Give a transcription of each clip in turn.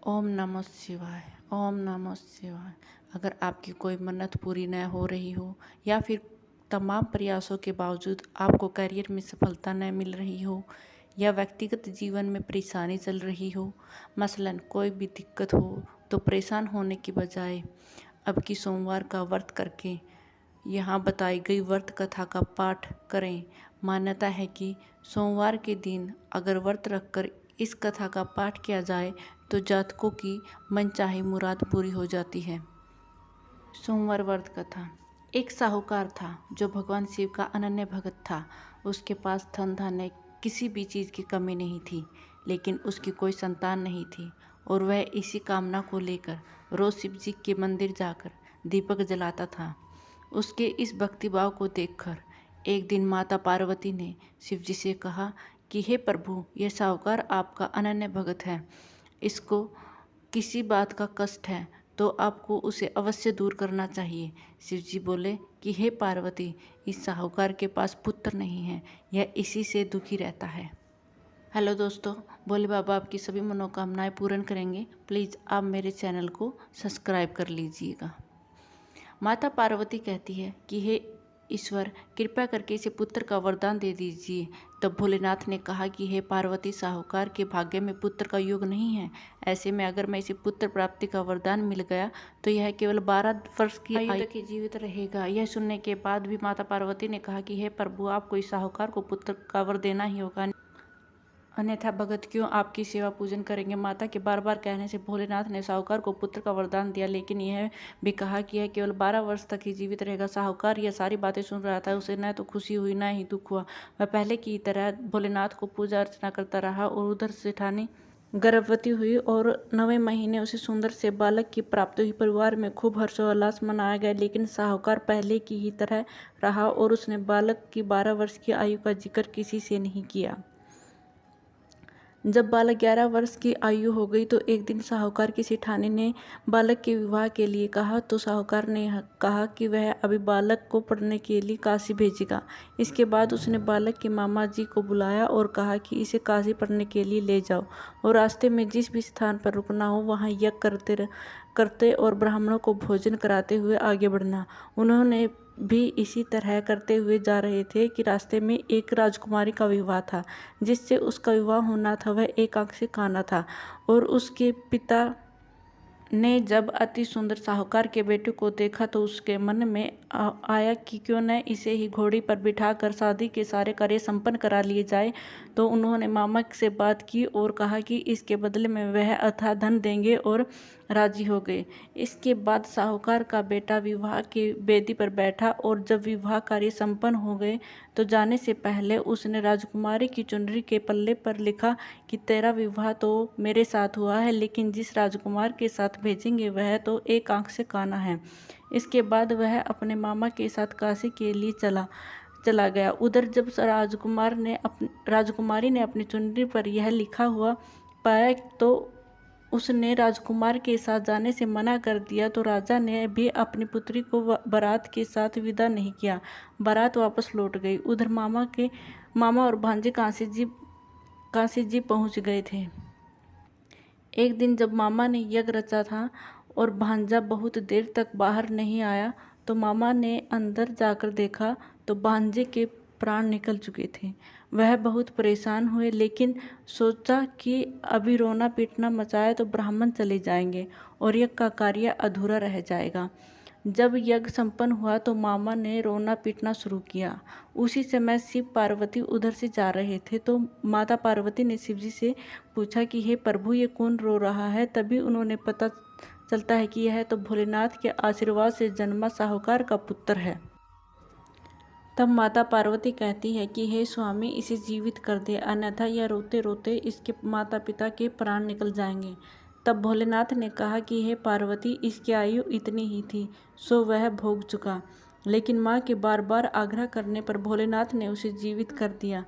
ओम नमः शिवाय। ओम नमः शिवाय। अगर आपकी कोई मन्नत पूरी न हो रही हो या फिर तमाम प्रयासों के बावजूद आपको करियर में सफलता न मिल रही हो या व्यक्तिगत जीवन में परेशानी चल रही हो, मसलन कोई भी दिक्कत हो, तो परेशान होने की बजाय अब की सोमवार का व्रत करके यहाँ बताई गई व्रत कथा का पाठ करें। मान्यता है कि सोमवार के दिन अगर व्रत रखकर इस कथा का पाठ किया जाए तो जातकों की मनचाही मुराद पूरी हो जाती है। सोमवार व्रत कथा। एक साहूकार था जो भगवान शिव का अनन्य भक्त था। उसके पास धन धान्य किसी भी चीज़ की कमी नहीं थी, लेकिन उसकी कोई संतान नहीं थी और वह इसी कामना को लेकर रोज शिव जी के मंदिर जाकर दीपक जलाता था। उसके इस भक्तिभाव को देखकर एक दिन माता पार्वती ने शिव जी से कहा कि हे प्रभु, यह साहूकार आपका अनन्य भक्त है, इसको किसी बात का कष्ट है तो आपको उसे अवश्य दूर करना चाहिए। शिव जी बोले कि हे पार्वती, इस साहूकार के पास पुत्र नहीं है, यह इसी से दुखी रहता है। हेलो दोस्तों, भोले बाबा आपकी सभी मनोकामनाएं पूर्ण करेंगे। प्लीज़ आप मेरे चैनल को सब्सक्राइब कर लीजिएगा। माता पार्वती कहती है कि हे ईश्वर, कृपया करके इसे पुत्र का वरदान दे दीजिए। तब भोलेनाथ ने कहा कि हे पार्वती, साहूकार के भाग्य में पुत्र का योग नहीं है। ऐसे में अगर मैं इसे पुत्र प्राप्ति का वरदान मिल गया तो यह केवल 12 वर्ष की आयु तक ही जीवित रहेगा। यह सुनने के बाद भी माता पार्वती ने कहा कि हे प्रभु, आपको इस साहूकार को पुत्र का वर देना ही होगा, अन्यथा भगत क्यों आपकी सेवा पूजन करेंगे। माता के बार बार कहने से भोलेनाथ ने साहूकार को पुत्र का वरदान दिया, लेकिन यह भी कहा कि यह केवल 12 वर्ष तक ही जीवित रहेगा। साहूकार यह सारी बातें सुन रहा था। उसे न तो खुशी हुई न ही दुख हुआ। वह पहले की तरह भोलेनाथ को पूजा अर्चना करता रहा और उधर सेठानी गर्भवती हुई और 9वें महीने उसे सुंदर से बालक की प्राप्ति हुई। परिवार में खूब हर्षोल्लास मनाया गया, लेकिन साहूकार पहले की ही तरह रहा और उसने बालक की 12 वर्ष की आयु का जिक्र किसी से नहीं किया। जब बालक 11 वर्ष की आयु हो गई तो एक दिन साहूकार की सेठानी ने बालक के विवाह के लिए कहा, तो साहूकार ने कहा कि वह अभी बालक को पढ़ने के लिए काशी भेजेगा। इसके बाद उसने बालक के मामा जी को बुलाया और कहा कि इसे काशी पढ़ने के लिए ले जाओ और रास्ते में जिस भी स्थान पर रुकना हो वहाँ यज्ञ करते और ब्राह्मणों को भोजन कराते हुए आगे बढ़ना। उन्होंने भी इसी तरह करते हुए जा रहे थे कि रास्ते में एक राजकुमारी का विवाह था। जिससे उसका विवाह होना था वह एक आंख से काना था और उसके पिता ने जब अति सुंदर साहूकार के बेटे को देखा तो उसके मन में आया कि क्यों न इसे ही घोड़ी पर बिठाकर शादी के सारे कार्य संपन्न करा लिए जाए। तो उन्होंने मामा से बात की और कहा कि इसके बदले में वह अथाह धन देंगे और राजी हो गए। इसके बाद साहूकार का बेटा विवाह की वेदी पर बैठा और जब विवाह कार्य संपन्न हो गए तो जाने से पहले उसने राजकुमारी की चुनरी के पल्ले पर लिखा कि तेरा विवाह तो मेरे साथ हुआ है, लेकिन जिस राजकुमार के साथ भेजेंगे वह तो एक आंख से काना है। इसके बाद वह अपने मामा के साथ काशी के लिए चला गया। उधर जब राजकुमारी ने अपनी चुनरी पर यह लिखा हुआ पाया तो उसने राजकुमार के साथ जाने से मना कर दिया। तो राजा ने भी अपनी पुत्री को बारात के साथ विदा नहीं किया। बारात वापस लौट गई। उधर मामा और भांजे काशी जी पहुंच गए थे। एक दिन जब मामा ने यज्ञ रचा था और भांजा बहुत देर तक बाहर नहीं आया तो मामा ने अंदर जाकर देखा तो भांजे के प्राण निकल चुके थे। वह बहुत परेशान हुए, लेकिन सोचा कि अभी रोना पीटना मचाया तो ब्राह्मण चले जाएंगे और यज्ञ का कार्य अधूरा रह जाएगा। जब यज्ञ संपन्न हुआ तो मामा ने रोना पीटना शुरू किया। उसी समय शिव पार्वती उधर से जा रहे थे तो माता पार्वती ने शिव जी से पूछा कि हे प्रभु, ये कौन रो रहा है। तभी उन्होंने पता चलता है कि यह तो भोलेनाथ के आशीर्वाद से जन्मा साहूकार का पुत्र है। तब माता पार्वती कहती है कि हे स्वामी, इसे जीवित कर दे, अन्यथा यह रोते रोते इसके माता पिता के प्राण निकल जाएंगे। तब भोलेनाथ ने कहा कि हे पार्वती, इसकी आयु इतनी ही थी सो वह भोग चुका। लेकिन माँ के बार बार आग्रह करने पर भोलेनाथ ने उसे जीवित कर दिया।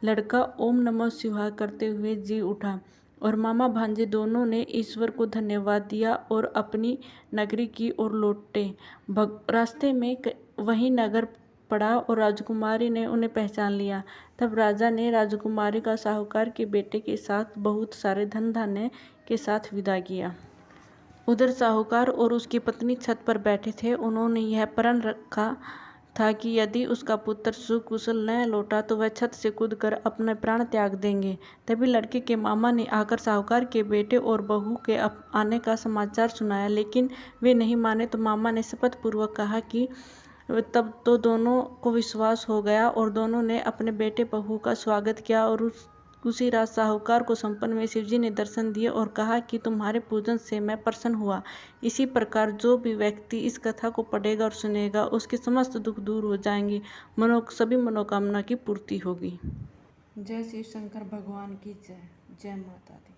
लड़का ओम नमः शिवाय करते हुए जी उठा और मामा भांजे दोनों ने ईश्वर को धन्यवाद दिया और अपनी नगरी की ओर लौटे। रास्ते में वही नगर पड़ा और राजकुमारी ने उन्हें पहचान लिया। तब राजा ने राजकुमारी का साहूकार के बेटे के साथ बहुत सारे धन धान्य के साथ विदा किया। उधर साहूकार और उसकी पत्नी छत पर बैठे थे। उन्होंने यह प्रण रखा था कि यदि उसका पुत्र सुकुशल न लौटा तो वह छत से कूदकर अपने प्राण त्याग देंगे। तभी लड़के के मामा ने आकर साहूकार के बेटे और बहू के आने का समाचार सुनाया, लेकिन वे नहीं माने तो मामा ने शपथ पूर्वक कहा कि तब तो दोनों को विश्वास हो गया और दोनों ने अपने बेटे बहू का स्वागत किया। और उसी रात साहूकार को सपने में शिवजी ने दर्शन दिए और कहा कि तुम्हारे पूजन से मैं प्रसन्न हुआ। इसी प्रकार जो भी व्यक्ति इस कथा को पढ़ेगा और सुनेगा उसके समस्त दुख दूर हो जाएंगे, सभी मनोकामना की पूर्ति होगी। जय शिव शंकर भगवान की जय। जय माता दी।